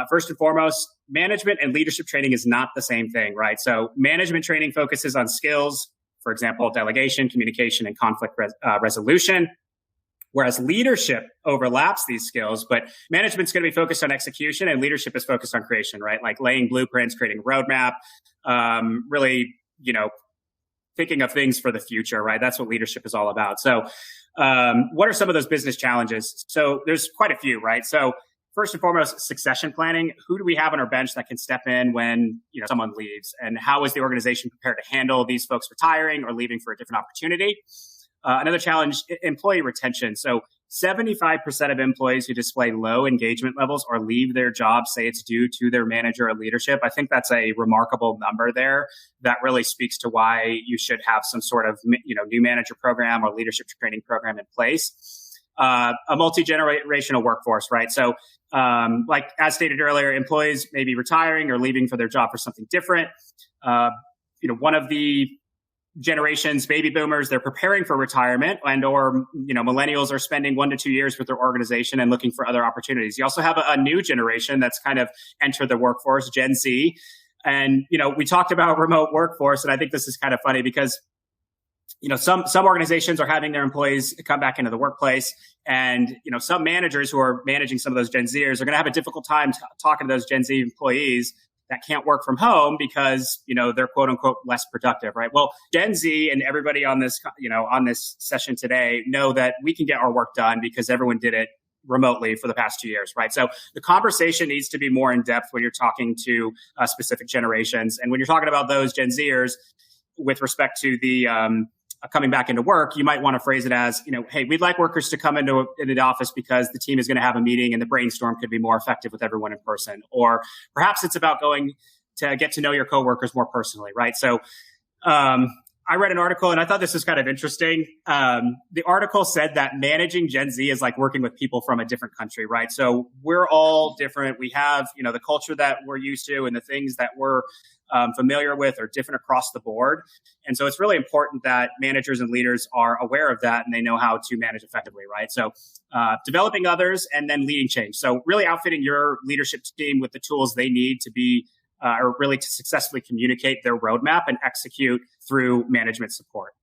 First and foremost, management and leadership training is not the same thing, right? So management training focuses on skills, for example, delegation, communication, and conflict resolution. Whereas leadership overlaps these skills, but management's going to be focused on execution and leadership is focused on creation, right? Like laying blueprints, creating a roadmap, really, thinking of things for the future, right? That's what leadership is all about. So what are some of those business challenges? So there's quite a few, right? So first and foremost, succession planning. Who do we have on our bench that can step in when someone leaves? And how is the organization prepared to handle these folks retiring or leaving for a different opportunity? Another challenge, employee retention. So 75% of employees who display low engagement levels or leave their job say it's due to their manager or leadership. I think that's a remarkable number there that really speaks to why you should have some sort of new manager program or leadership training program in place. A multi-generational workforce, right? So like as stated earlier, employees may be retiring or leaving for their job for something different. One of the generations, baby boomers, they're preparing for retirement or millennials are spending 1 to 2 years with their organization and looking for other opportunities. You also have a new generation that's kind of entered the workforce, Gen Z. And, we talked about remote workforce, and I think this is kind of funny because, some organizations are having their employees come back into the workplace, and, some managers who are managing some of those Gen Zers are going to have a difficult time talking to those Gen Z employees that can't work from home because, they're quote unquote less productive, right? Well, Gen Z and everybody on this, on this session today know that we can get our work done because everyone did it remotely for the past 2 years, right? So the conversation needs to be more in depth when you're talking to specific generations. And when you're talking about those Gen Zers with respect to the coming back into work, you might want to phrase it as, hey, we'd like workers to come into the office because the team is going to have a meeting and the brainstorm could be more effective with everyone in person. Or perhaps it's about going to get to know your coworkers more personally, right? So I read an article and I thought this was kind of interesting. The article said that managing Gen Z is like working with people from a different country, right? So we're all different. We have, the culture that we're used to and the things that we're familiar with are different across the board. And so it's really important that managers and leaders are aware of that and they know how to manage effectively, right? So developing others and then leading change. So really outfitting your leadership team with the tools they need to be or really to successfully communicate their roadmap and execute through management support.